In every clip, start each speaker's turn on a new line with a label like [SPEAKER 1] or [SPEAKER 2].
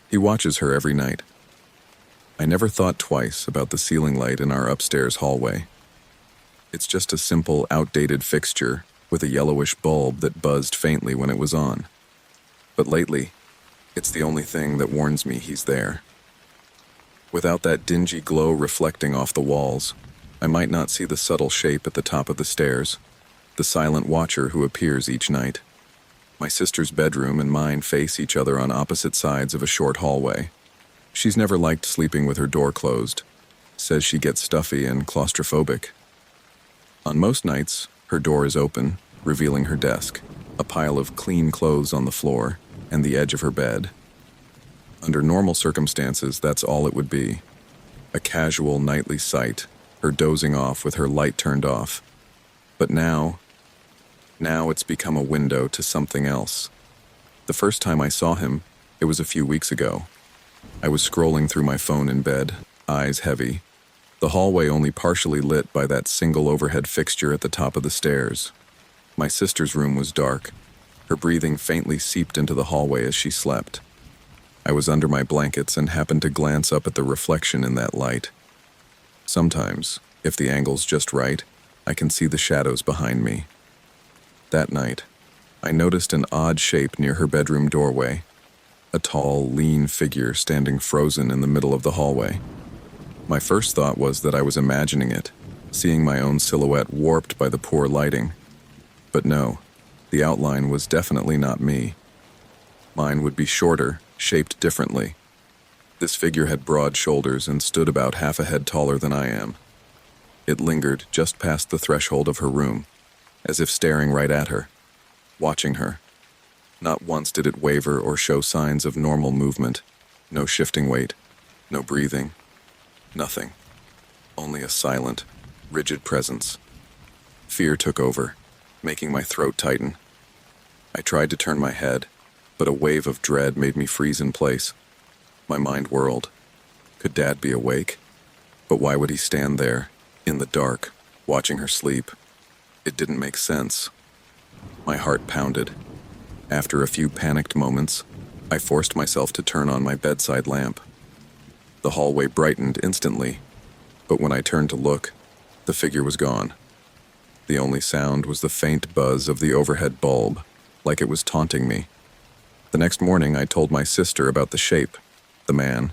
[SPEAKER 1] He watches her every night. I never thought twice about the ceiling light in our upstairs hallway. It's just a simple, outdated fixture with a yellowish bulb that buzzed faintly when it was on. But lately, it's the only thing that warns me he's there. Without that dingy glow reflecting off the walls, I might not see the subtle shape at the top of the stairs, the silent watcher who appears each night. My sister's bedroom and mine face each other on opposite sides of a short hallway. She's never liked sleeping with her door closed, says she gets stuffy and claustrophobic. On most nights, her door is open, revealing her desk, a pile of clean clothes on the floor, and the edge of her bed. Under normal circumstances, that's all it would be. A casual nightly sight, her dozing off with her light turned off. But now it's become a window to something else. The first time I saw him, it was a few weeks ago. I was scrolling through my phone in bed, eyes heavy. The hallway only partially lit by that single overhead fixture at the top of the stairs. My sister's room was dark. Her breathing faintly seeped into the hallway as she slept. I was under my blankets and happened to glance up at the reflection in that light. Sometimes, if the angle's just right, I can see the shadows behind me. That night, I noticed an odd shape near her bedroom doorway, a tall, lean figure standing frozen in the middle of the hallway. My first thought was that I was imagining it, seeing my own silhouette warped by the poor lighting. But no, the outline was definitely not me. Mine would be shorter, shaped differently. This figure had broad shoulders and stood about half a head taller than I am. It lingered just past the threshold of her room, as if staring right at her, watching her. Not once did it waver or show signs of normal movement, no shifting weight, no breathing, nothing. Only a silent, rigid presence. Fear took over, making my throat tighten. I tried to turn my head, but a wave of dread made me freeze in place. My mind whirled. Could Dad be awake? But why would he stand there, in the dark, watching her sleep? It didn't make sense. My heart pounded. After a few panicked moments, I forced myself to turn on my bedside lamp. The hallway brightened instantly, but when I turned to look, the figure was gone. The only sound was the faint buzz of the overhead bulb, like it was taunting me. The next morning, I told my sister about the shape, the man.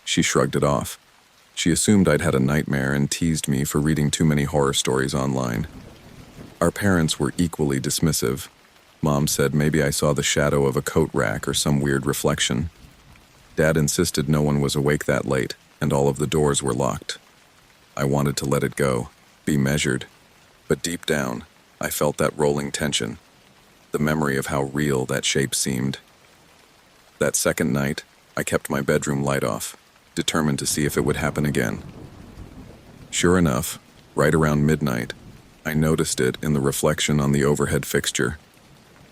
[SPEAKER 1] She shrugged it off. She assumed I'd had a nightmare and teased me for reading too many horror stories online. Our parents were equally dismissive. Mom said maybe I saw the shadow of a coat rack or some weird reflection. Dad insisted no one was awake that late, and all of the doors were locked. I wanted to let it go, be measured, but deep down, I felt that rolling tension, the memory of how real that shape seemed. That second night, I kept my bedroom light off, determined to see if it would happen again. Sure enough, right around midnight, I noticed it in the reflection on the overhead fixture.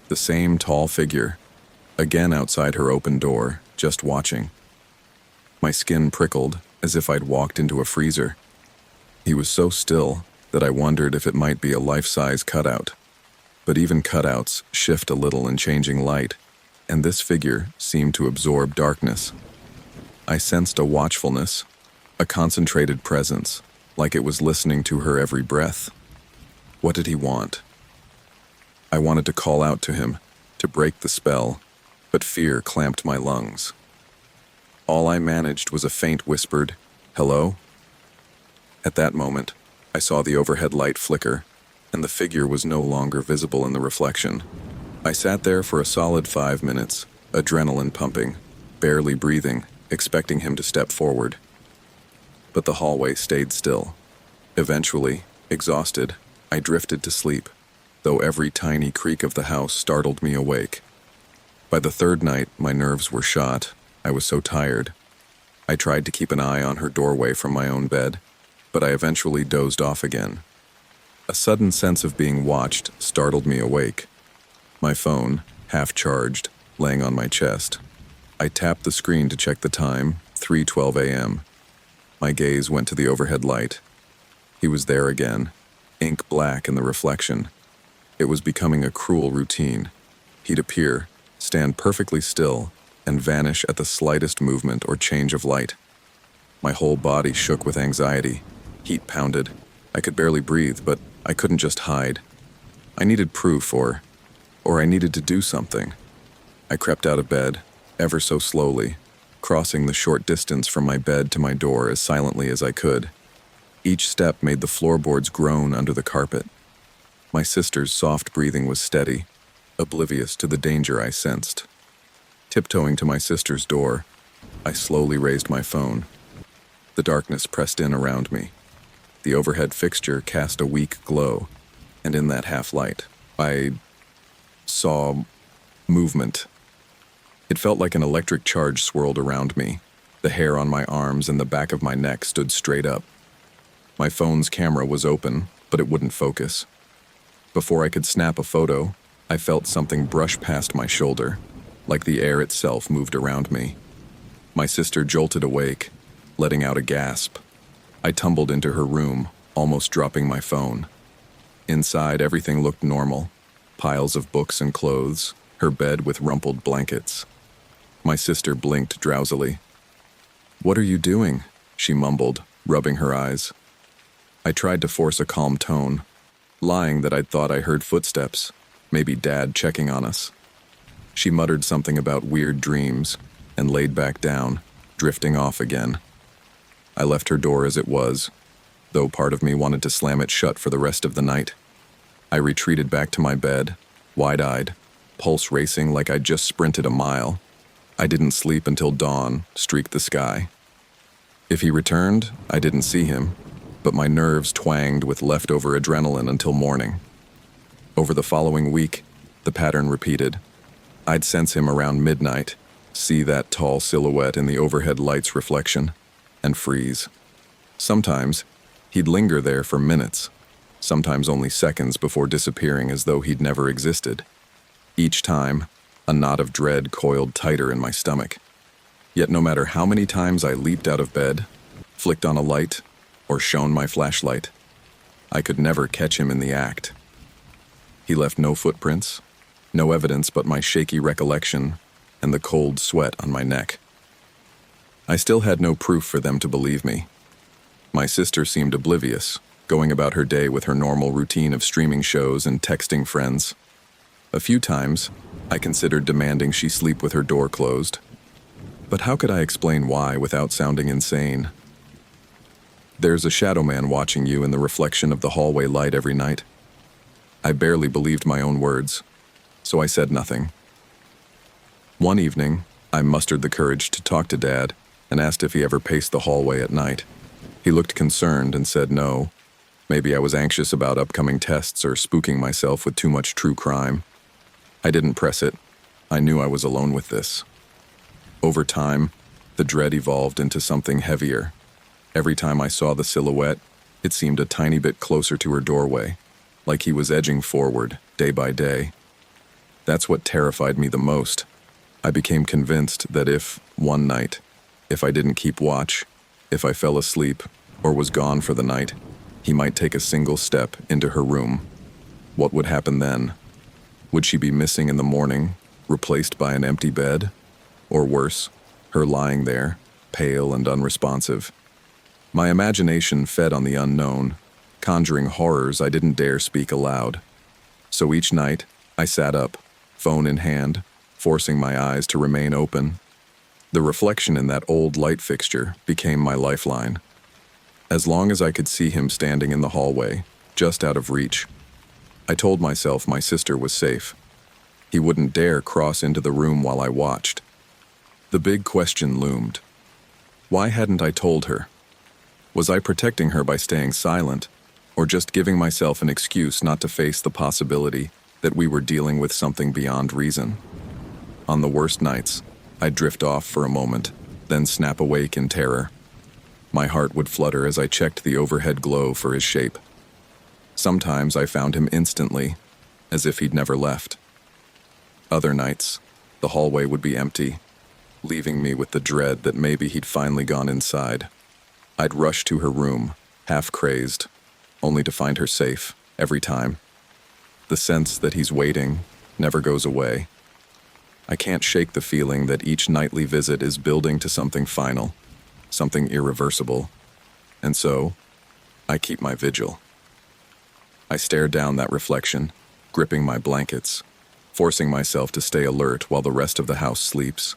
[SPEAKER 1] The same tall figure, again outside her open door, just watching. My skin prickled as if I'd walked into a freezer. He was so still that I wondered if it might be a life-size cutout. But even cutouts shift a little in changing light, and this figure seemed to absorb darkness. I sensed a watchfulness, a concentrated presence, like it was listening to her every breath. What did he want? I wanted to call out to him, to break the spell, but fear clamped my lungs. All I managed was a faint whispered, "Hello?" At that moment, I saw the overhead light flicker, and the figure was no longer visible in the reflection. I sat there for a solid 5 minutes, adrenaline pumping, barely breathing, expecting him to step forward. But the hallway stayed still. Eventually, exhausted, I drifted to sleep, though every tiny creak of the house startled me awake. By the third night, my nerves were shot. I was so tired. I tried to keep an eye on her doorway from my own bed, but I eventually dozed off again. A sudden sense of being watched startled me awake. My phone, half-charged, laying on my chest. I tapped the screen to check the time, 3:12 a.m. My gaze went to the overhead light. He was there again, ink black in the reflection. It was becoming a cruel routine. He'd appear, stand perfectly still, and vanish at the slightest movement or change of light. My whole body shook with anxiety. Heat pounded. I could barely breathe, but I couldn't just hide. I needed proof, or I needed to do something. I crept out of bed, ever so slowly, crossing the short distance from my bed to my door as silently as I could. Each step made the floorboards groan under the carpet. My sister's soft breathing was steady, oblivious to the danger I sensed. Tiptoeing to my sister's door, I slowly raised my phone. The darkness pressed in around me. The overhead fixture cast a weak glow, and in that half-light, I saw movement. It felt like an electric charge swirled around me. The hair on my arms and the back of my neck stood straight up. My phone's camera was open, but it wouldn't focus. Before I could snap a photo, I felt something brush past my shoulder, like the air itself moved around me. My sister jolted awake, letting out a gasp. I tumbled into her room, almost dropping my phone. Inside, everything looked normal. Piles of books and clothes, her bed with rumpled blankets. My sister blinked drowsily. "What are you doing?" she mumbled, rubbing her eyes. I tried to force a calm tone, lying that I'd thought I heard footsteps, maybe Dad checking on us. She muttered something about weird dreams and laid back down, drifting off again. I left her door as it was, though part of me wanted to slam it shut for the rest of the night. I retreated back to my bed, wide-eyed, pulse racing like I'd just sprinted a mile. I didn't sleep until dawn streaked the sky. If he returned, I didn't see him, but my nerves twanged with leftover adrenaline until morning. Over the following week, the pattern repeated. I'd sense him around midnight, see that tall silhouette in the overhead light's reflection, and freeze. Sometimes, he'd linger there for minutes, sometimes only seconds before disappearing as though he'd never existed. Each time, a knot of dread coiled tighter in my stomach. Yet no matter how many times I leaped out of bed, flicked on a light, or shone my flashlight, I could never catch him in the act. He left no footprints, no evidence but my shaky recollection and the cold sweat on my neck. I still had no proof for them to believe me. My sister seemed oblivious, going about her day with her normal routine of streaming shows and texting friends. A few times, I considered demanding she sleep with her door closed. But how could I explain why without sounding insane? There's a shadow man watching you in the reflection of the hallway light every night. I barely believed my own words, so I said nothing. One evening, I mustered the courage to talk to Dad and asked if he ever paced the hallway at night. He looked concerned and said no. Maybe I was anxious about upcoming tests or spooking myself with too much true crime. I didn't press it. I knew I was alone with this. Over time, the dread evolved into something heavier. Every time I saw the silhouette, it seemed a tiny bit closer to her doorway, like he was edging forward, day by day. That's what terrified me the most. I became convinced that if, one night, if I didn't keep watch, if I fell asleep or was gone for the night, he might take a single step into her room. What would happen then? Would she be missing in the morning, replaced by an empty bed? Or worse, her lying there, pale and unresponsive? My imagination fed on the unknown, conjuring horrors I didn't dare speak aloud. So each night, I sat up, phone in hand, forcing my eyes to remain open. The reflection in that old light fixture became my lifeline. As long as I could see him standing in the hallway, just out of reach, I told myself my sister was safe. He wouldn't dare cross into the room while I watched. The big question loomed. Why hadn't I told her? Was I protecting her by staying silent, or just giving myself an excuse not to face the possibility that we were dealing with something beyond reason? On the worst nights, I'd drift off for a moment, then snap awake in terror. My heart would flutter as I checked the overhead glow for his shape. Sometimes I found him instantly, as if he'd never left. Other nights, the hallway would be empty, leaving me with the dread that maybe he'd finally gone inside. I'd rush to her room, half crazed, only to find her safe, every time. The sense that he's waiting never goes away. I can't shake the feeling that each nightly visit is building to something final, something irreversible. And so, I keep my vigil. I stare down that reflection, gripping my blankets, forcing myself to stay alert while the rest of the house sleeps.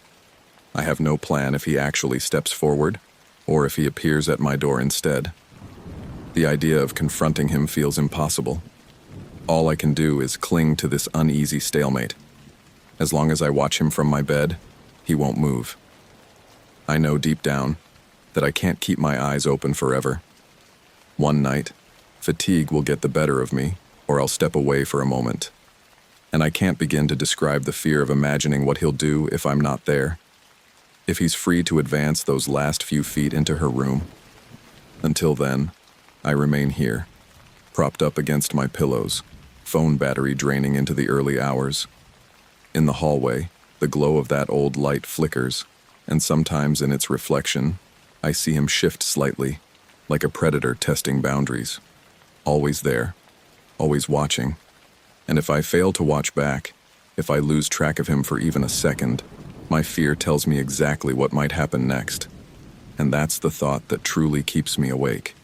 [SPEAKER 1] I have no plan if he actually steps forward, or if he appears at my door instead. The idea of confronting him feels impossible. All I can do is cling to this uneasy stalemate. As long as I watch him from my bed, he won't move. I know deep down that I can't keep my eyes open forever. One night, fatigue will get the better of me, or I'll step away for a moment. And I can't begin to describe the fear of imagining what he'll do if I'm not there. If he's free to advance those last few feet into her room. Until then, I remain here, propped up against my pillows, phone battery draining into the early hours. In the hallway, the glow of that old light flickers, and sometimes in its reflection, I see him shift slightly, like a predator testing boundaries. Always there, always watching. And if I fail to watch back, if I lose track of him for even a second, my fear tells me exactly what might happen next. And that's the thought that truly keeps me awake.